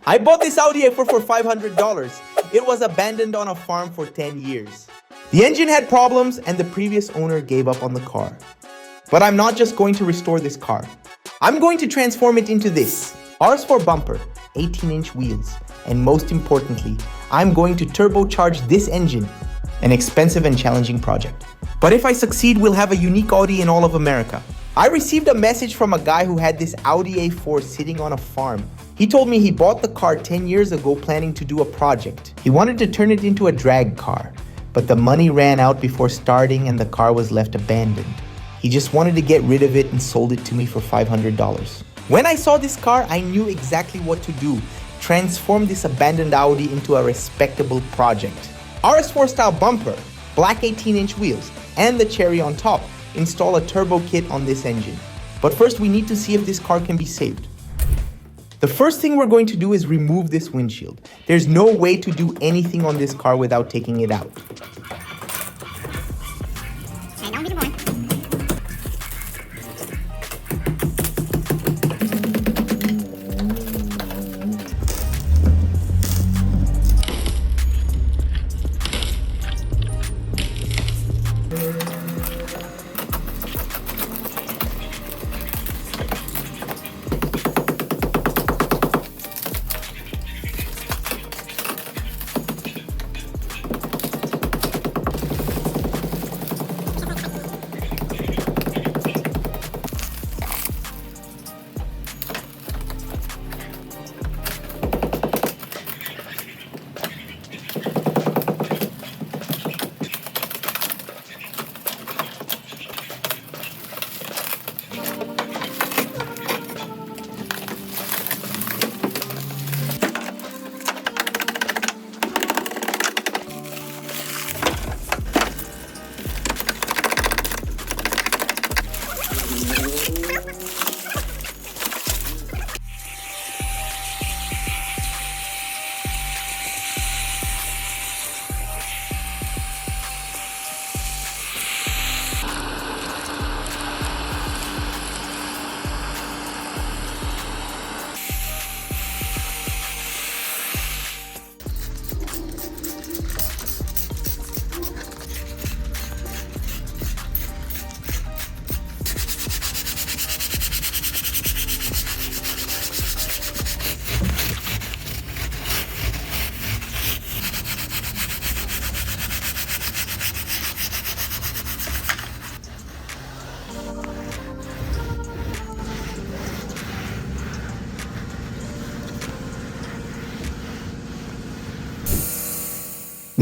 I bought this Audi A4 for $500. It was abandoned on a farm for 10 years. The engine had problems and the previous owner gave up on the car. But I'm not just going to restore this car. I'm going to transform it into this. RS4 bumper, 18-inch wheels, and most importantly, I'm going to turbocharge this engine. An expensive and challenging project. But if I succeed, we'll have a unique Audi in all of America. I received a message from a guy who had this Audi A4 sitting on a farm. He told me he bought the car 10 years ago planning to do a project. He wanted to turn it into a drag car, but the money ran out before starting and the car was left abandoned. He just wanted to get rid of it and sold it to me for $500. When I saw this car, I knew exactly what to do. Transform this abandoned Audi into a respectable project. RS4 style bumper, black 18-inch wheels, and the cherry on top. Install a turbo kit on this engine. But first we need to see if this car can be saved. The first thing we're going to do is remove this windshield. There's no way to do anything on this car without taking it out.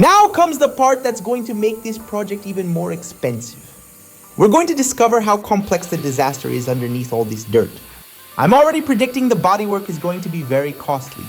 Now comes the part that's going to make this project even more expensive. We're going to discover how complex the disaster is underneath all this dirt. I'm already predicting the bodywork is going to be very costly.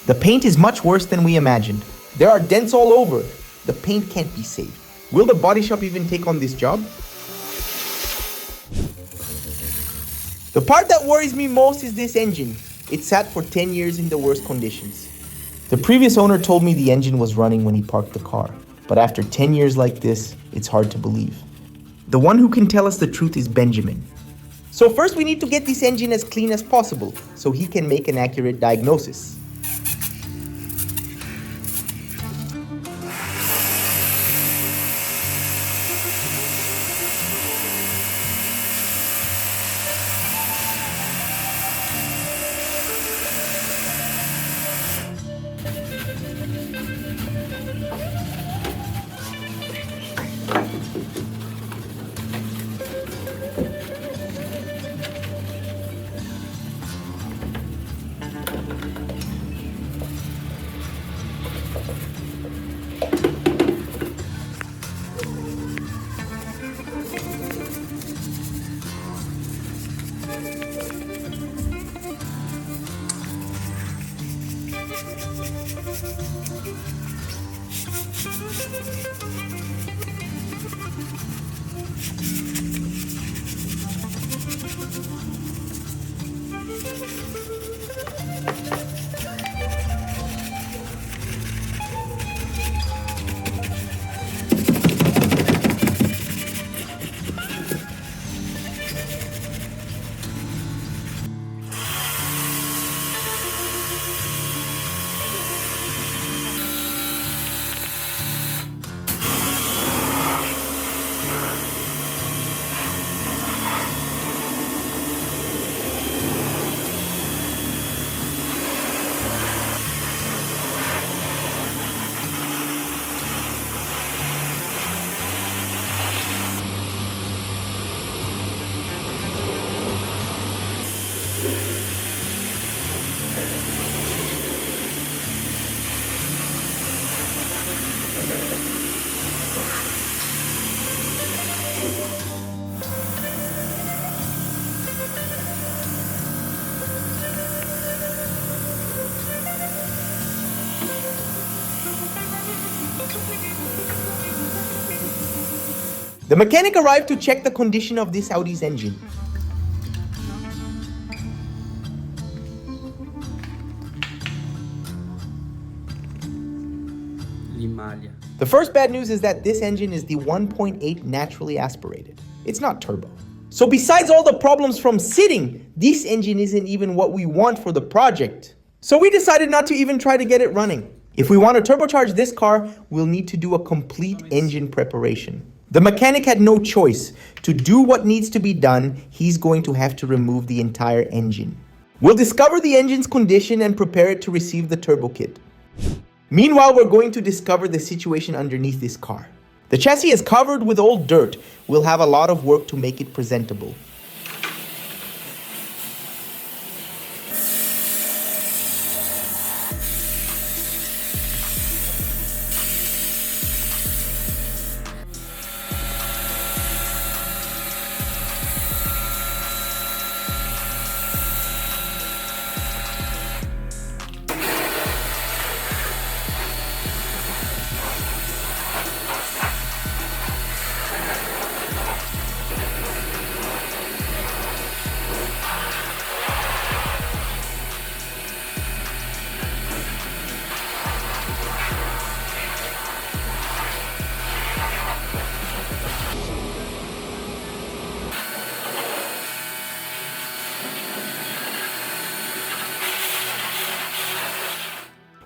The paint is much worse than we imagined. There are dents all over. The paint can't be saved. Will the body shop even take on this job? The part that worries me most is this engine. It sat for 10 years in the worst conditions. The previous owner told me the engine was running when he parked the car. But after 10 years like this, it's hard to believe. The one who can tell us the truth is Benjamin. So first we need to get this engine as clean as possible so he can make an accurate diagnosis. The mechanic arrived to check the condition of this Audi's engine. The first bad news is that this engine is the 1.8 naturally aspirated. It's not turbo. So besides all the problems from sitting, this engine isn't even what we want for the project. So we decided not to even try to get it running. If we want to turbocharge this car, we'll need to do a complete engine preparation. The mechanic had no choice. To do what needs to be done, he's going to have to remove the entire engine. We'll discover the engine's condition and prepare it to receive the turbo kit. Meanwhile, we're going to discover the situation underneath this car. The chassis is covered with old dirt. We'll have a lot of work to make it presentable.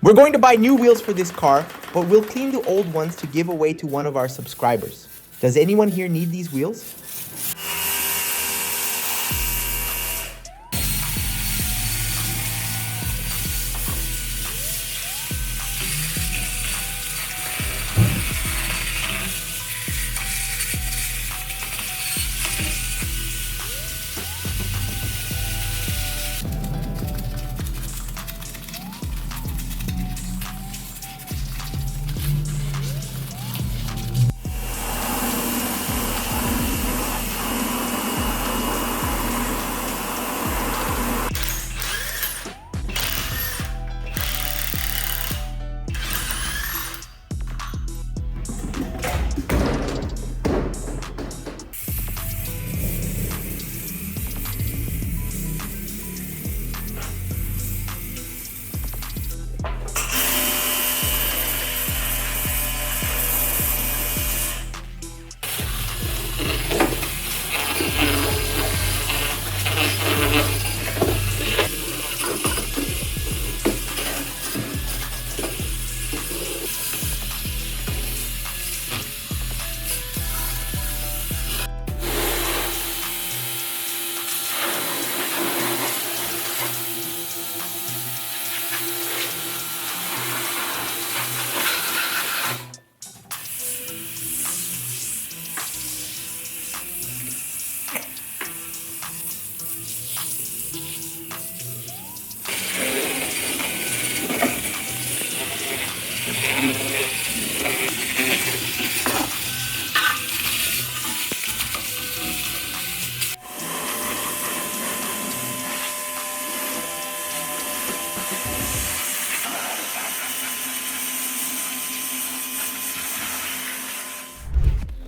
We're going to buy new wheels for this car, but we'll clean the old ones to give away to one of our subscribers. Does anyone here need these wheels?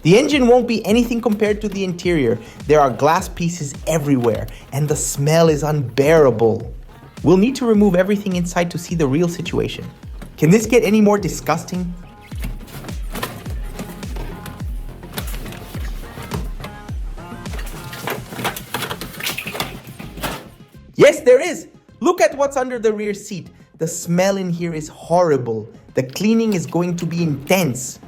The engine won't be anything compared to the interior. There are glass pieces everywhere, and the smell is unbearable. We'll need to remove everything inside to see the real situation. Can this get any more disgusting? Yes, there is! Look at what's under the rear seat. The smell in here is horrible. The cleaning is going to be intense.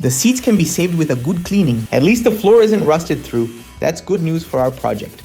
The seats can be saved with a good cleaning. At least the floor isn't rusted through. That's good news for our project.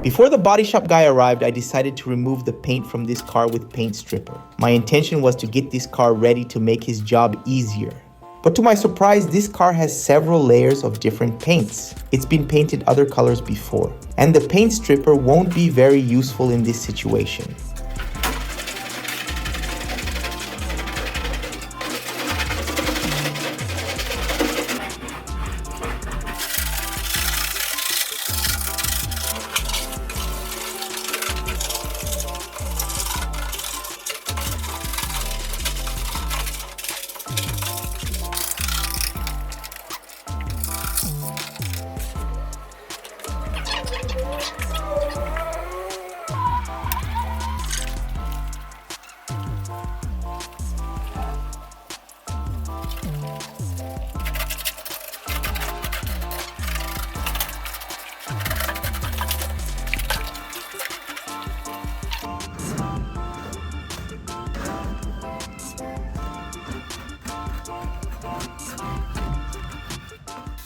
Before the body shop guy arrived, I decided to remove the paint from this car with paint stripper. My intention was to get this car ready to make his job easier. But to my surprise, this car has several layers of different paints. It's been painted other colors before, and the paint stripper won't be very useful in this situation.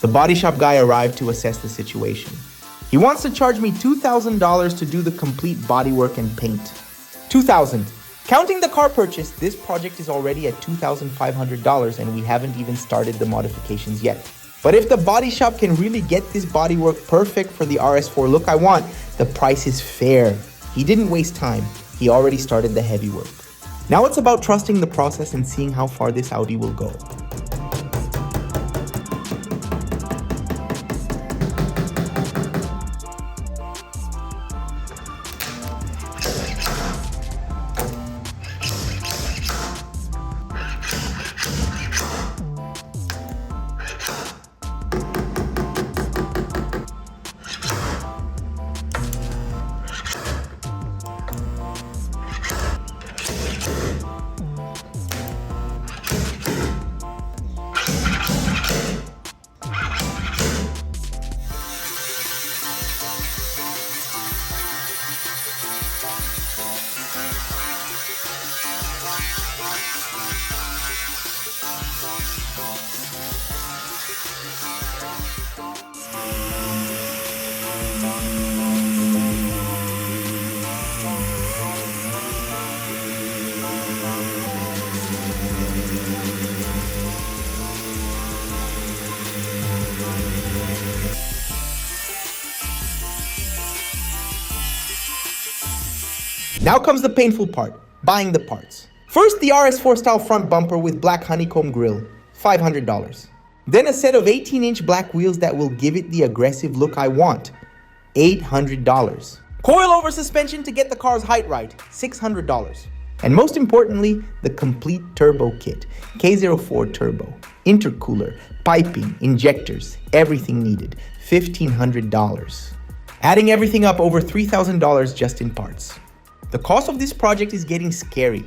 The body shop guy arrived to assess the situation. He wants to charge me $2,000 to do the complete bodywork and paint. $2,000. Counting the car purchase, this project is already at $2,500 and we haven't even started the modifications yet. But if the body shop can really get this bodywork perfect for the RS4 look I want, the price is fair. He didn't waste time. He already started the heavy work. Now it's about trusting the process and seeing how far this Audi will go. Now comes the painful part, buying the parts. First, the RS4 style front bumper with black honeycomb grille, $500. Then a set of 18-inch black wheels that will give it the aggressive look I want, $800. Coil-over suspension to get the car's height right, $600. And most importantly, the complete turbo kit, K04 turbo, intercooler, piping, injectors, everything needed, $1,500. Adding everything up, over $3,000 just in parts. The cost of this project is getting scary.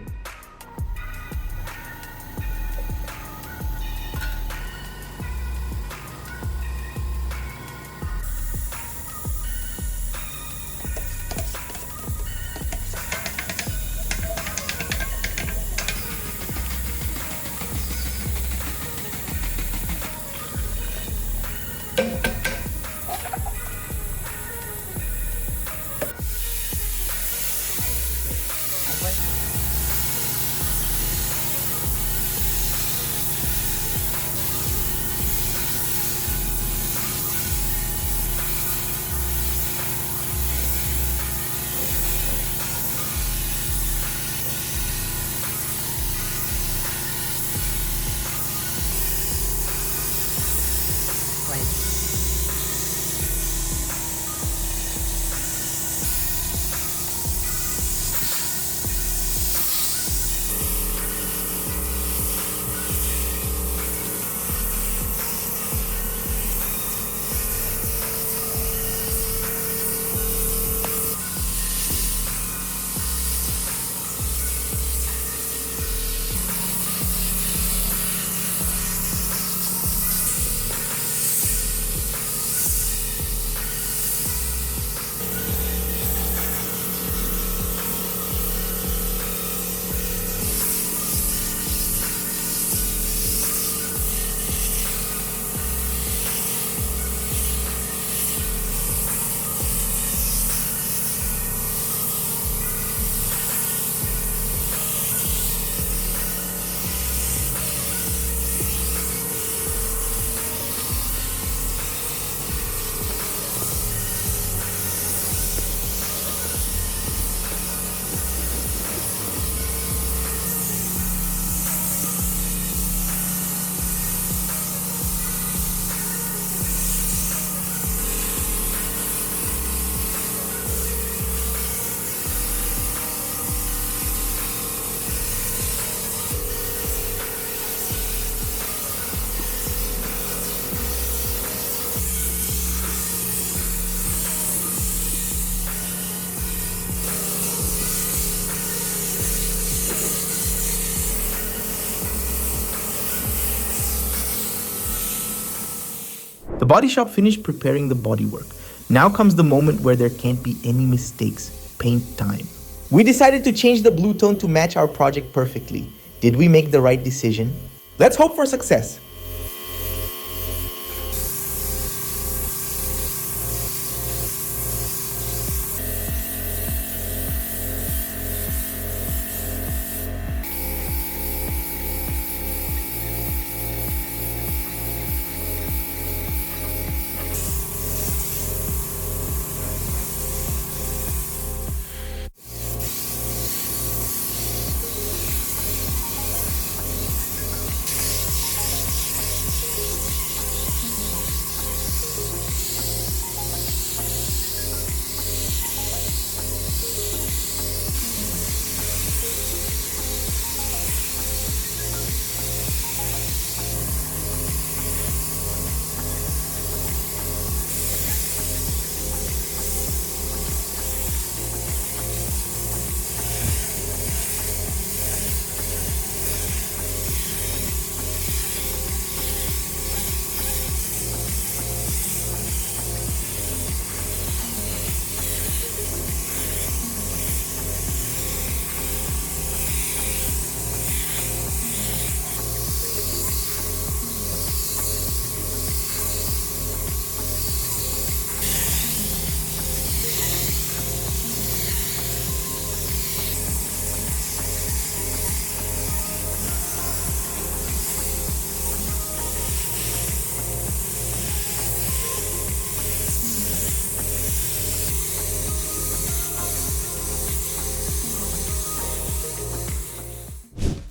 The body shop finished preparing the bodywork. Now comes the moment where there can't be any mistakes. Paint time. We decided to change the blue tone to match our project perfectly. Did we make the right decision? Let's hope for success.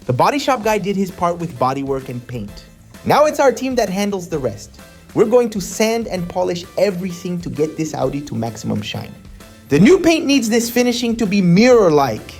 The body shop guy did his part with bodywork and paint. Now it's our team that handles the rest. We're going to sand and polish everything to get this Audi to maximum shine. The new paint needs this finishing to be mirror-like.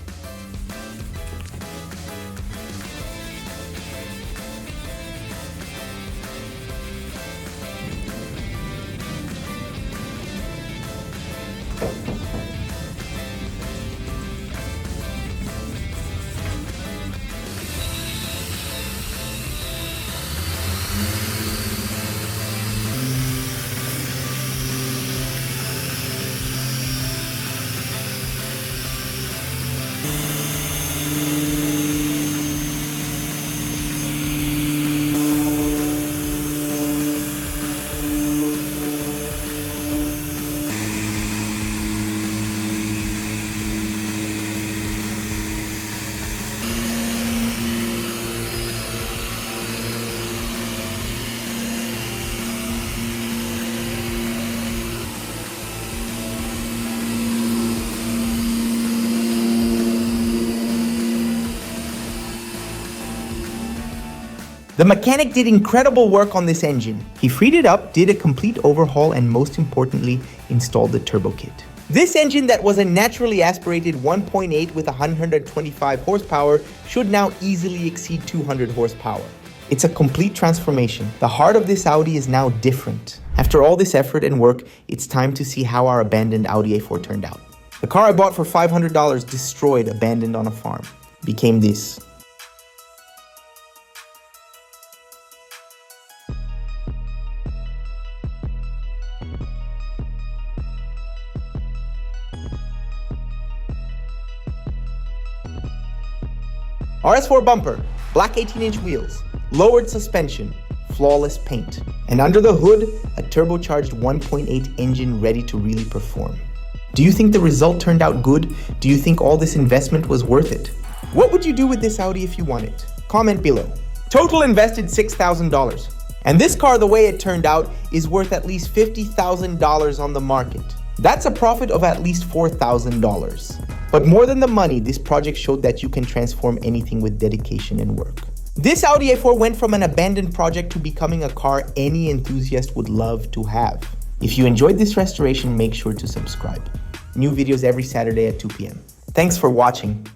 The mechanic did incredible work on this engine. He freed it up, did a complete overhaul, and most importantly, installed the turbo kit. This engine that was a naturally aspirated 1.8 with 125 horsepower should now easily exceed 200 horsepower. It's a complete transformation. The heart of this Audi is now different. After all this effort and work, it's time to see how our abandoned Audi A4 turned out. The car I bought for $500, destroyed, abandoned on a farm, became this. RS4 bumper, black 18-inch wheels, lowered suspension, flawless paint, and under the hood, a turbocharged 1.8 engine ready to really perform. Do you think the result turned out good? Do you think all this investment was worth it? What would you do with this Audi if you won it? Comment below. Total invested $6,000. And this car, the way it turned out, is worth at least $50,000 on the market. That's a profit of at least $4,000. But more than the money, this project showed that you can transform anything with dedication and work. This Audi A4 went from an abandoned project to becoming a car any enthusiast would love to have. If you enjoyed this restoration, make sure to subscribe. New videos every Saturday at 2 p.m. Thanks for watching.